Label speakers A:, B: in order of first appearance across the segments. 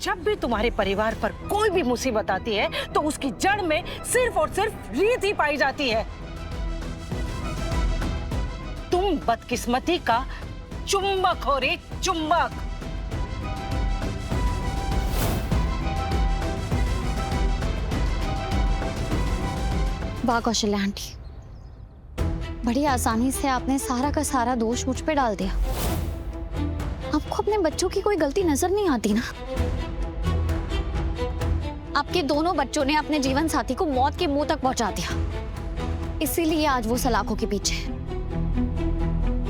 A: जब भी तुम्हारे परिवार पर कोई भी मुसीबत आती है तो उसकी जड़ में सिर्फ और सिर्फ रीत ही पाई जाती है। तुम बदकिस्मती का चुंबक हो रे, चुंबक।
B: वाह कौशल्या आंटी, बड़ी आसानी से आपने सारा का सारा दोष मुझ पे डाल दिया। आपको अपने बच्चों की कोई गलती नजर नहीं आती ना? आपके दोनों बच्चों ने अपने जीवन साथी को मौत के मुंह तक पहुंचा दिया, इसीलिए आज वो सलाखों के पीछे है।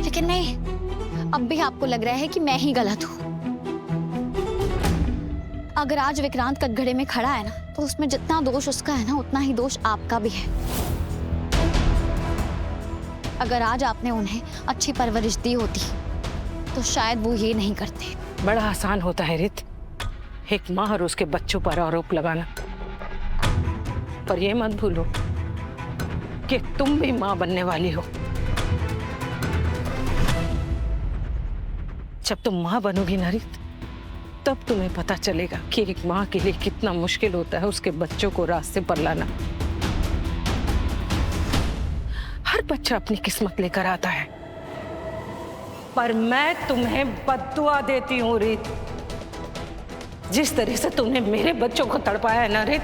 B: लेकिन नहीं, अब भी आपको लग रहा है कि मैं ही गलत हूं। अगर आज विक्रांत कटघरे में खड़ा है ना, तो उसमें जितना दोष उसका है ना, उतना ही दोष आपका भी है। अगर आज आपने उन्हें अच्छी परवरिश दी होती तो शायद वो ये नहीं करते।
A: बड़ा आसान होता है रित, एक माँ और उसके बच्चों पर आरोप लगाना, पर ये मत भूलो कि तुम भी माँ बनने वाली हो। जब तुम माँ बनोगी ना रित, तब तुम्हें पता चलेगा कि एक माँ के लिए कितना मुश्किल होता है उसके बच्चों को रास्ते पर लाना। हर बच्चा अपनी किस्मत लेकर आता है, पर मैं तुम्हें बद्दुआ देती हूँ रित। जिस तरह से तुमने मेरे बच्चों को तड़पाया है ना रित,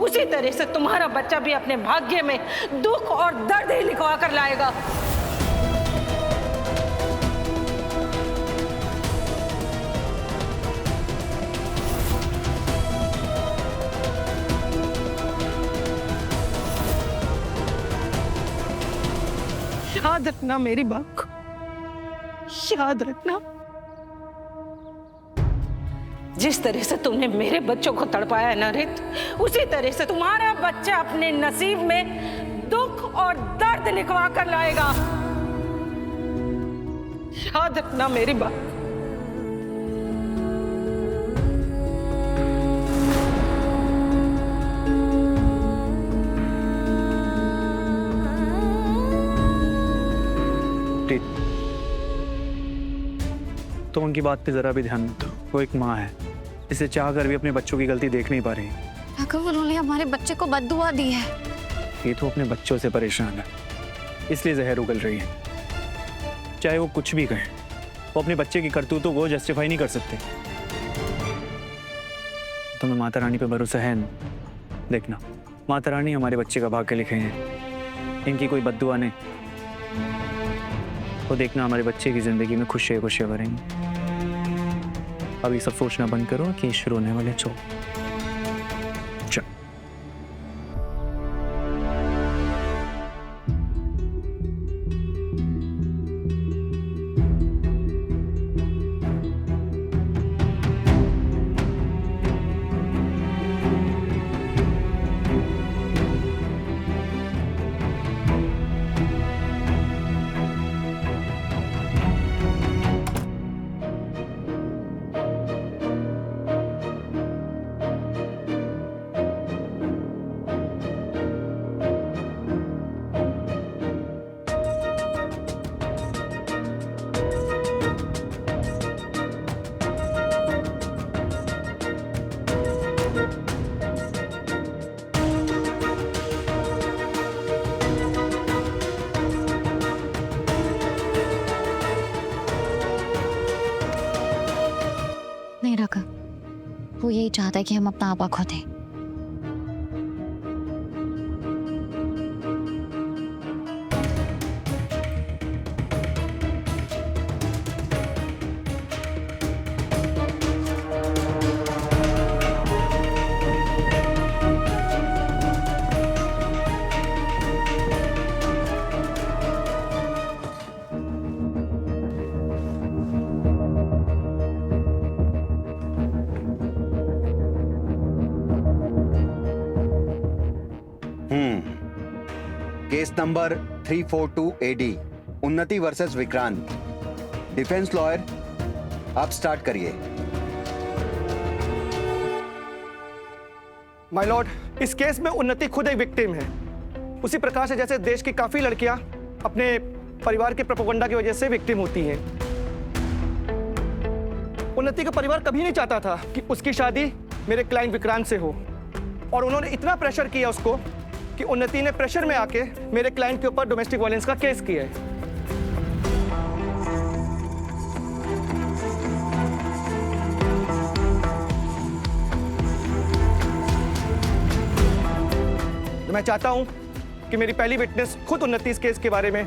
A: उसी तरह से तुम्हारा बच्चा भी अपने भाग्य में दुख और दर्द ही लिखवा कर लाएगा। याद रखना मेरी बात को, याद रखना। जिस तरह से तुमने मेरे बच्चों को तड़पाया है ना रित, उसी तरह से तुम्हारा बच्चा अपने नसीब में दुख और दर्द लिखवा कर लाएगा। याद रखना मेरी बात।
C: तो उनकी बात पे जरा भी ध्यान मत दो। वो एक माँ है, इसे चाह कर भी अपने बच्चों की गलती देख नहीं पा रही।
B: राघव, उन्होंने हमारे बच्चे को बद्दुआ दी है।
C: ये तो अपने बच्चों से परेशान है, इसलिए जहर उगल रही है। चाहे वो कुछ भी कहें, वो अपने बच्चे की करतूतों को जस्टिफाई नहीं कर सकते। तुम्हें माता रानी पे भरोसा है ना? देखना, माता रानी हमारे बच्चे का भाग्य लिखे हैं, इनकी कोई बद्दुआ नहीं। वो देखना हमारे बच्चे की जिंदगी में खुशियाँ खुशियाँ भरेंगी। अभी सब सोचना बंद करो कि शुरू होने वाले चलो।
B: नहीं राघव, वो यही चाहता है कि हम अपना आपा खो दें।
D: केस नंबर 342 एडी, उन्नति वर्सेस विक्रांत। डिफेंस लॉयर, आप स्टार्ट करिए।
E: माय लॉर्ड, इस केस में उन्नति खुद एक विक्टिम है। उसी प्रकार से जैसे देश की काफी लड़कियां अपने परिवार के प्रोपेगेंडा की वजह से विक्टिम होती हैं। उन्नति का परिवार कभी नहीं चाहता था कि उसकी शादी मेरे क्लाइंट विक्रांत से हो, और उन्होंने इतना प्रेशर किया उसको कि उन्नति ने प्रेशर में आके मेरे क्लाइंट के ऊपर डोमेस्टिक वायलेंस का केस किया है। तो मैं चाहता हूं कि मेरी पहली विटनेस खुद उन्नति इस केस के बारे में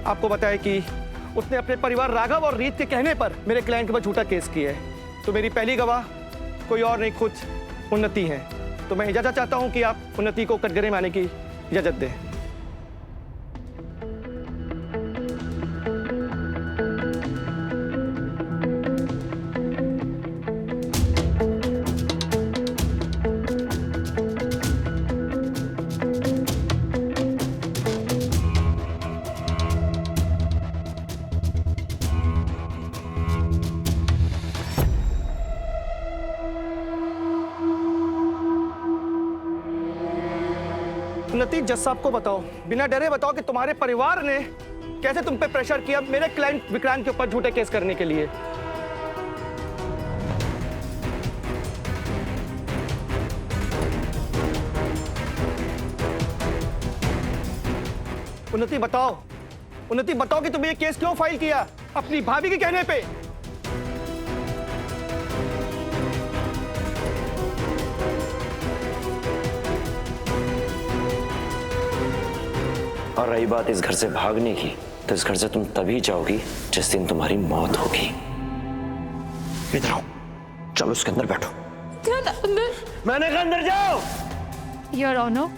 E: आपको बताए कि उसने अपने परिवार राघव और रीत के कहने पर मेरे क्लाइंट के ऊपर झूठा केस किया है। तो मेरी पहली गवाह कोई और नहीं, खुद उन्नति है। तो मैं इजाजत चाहता हूं कि आप उन्नति को कटघरे में आने की इजाजत दें। उन्नति, जज साहब को बताओ, बिना डरे बताओ कि तुम्हारे परिवार ने कैसे तुम पे प्रेशर किया मेरे क्लाइंट विक्रांत के ऊपर झूठे केस करने के लिए। उन्नति बताओ, उन्नति बताओ कि तुमने ये केस क्यों फाइल किया अपनी भाभी के कहने पे।
F: और रही बात इस घर से भागने की, तो इस घर से तुम तभी जाओगी जिस दिन तुम्हारी मौत होगी। इधर आओ, चलो उसके अंदर बैठो। मैंने कहा अंदर जाओ।
G: योर ऑनर,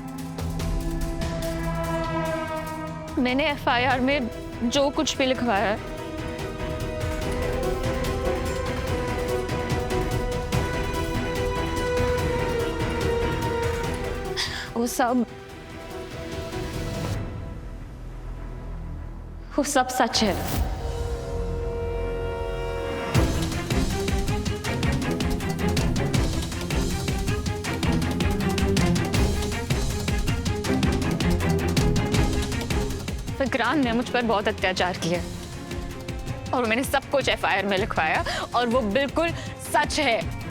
G: मैंने एफआईआर में जो कुछ भी लिखवाया है वो सब सच है। विक्रांत ने मुझ पर बहुत अत्याचार किया और मैंने सब कुछ एफआईआर में लिखवाया और वो बिल्कुल सच है।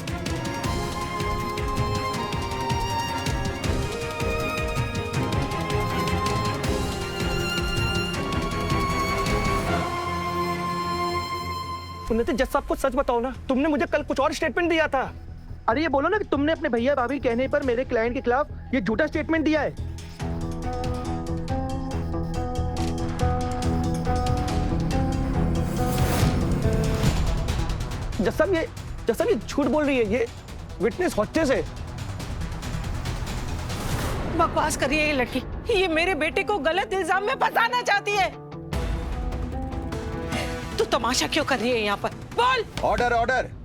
E: उन्नति, जज साहब को सच बताओ ना, तुमने मुझे कल कुछ और स्टेटमेंट दिया था। अरे ये बोलो ना कि तुमने अपने भैया भाभी कहने पर मेरे क्लाइंट के खिलाफ ये झूठा स्टेटमेंट दिया है। जज साहब ये झूठ बोल रही है, ये विटनेस हॉस्टेस है।
A: बकवास कर रही है ये लड़की, ये मेरे बेटे को गलत इल्जाम में फंसाना चाहती है। तू तमाशा क्यों कर रही है यहाँ पर? बोल।
D: Order order.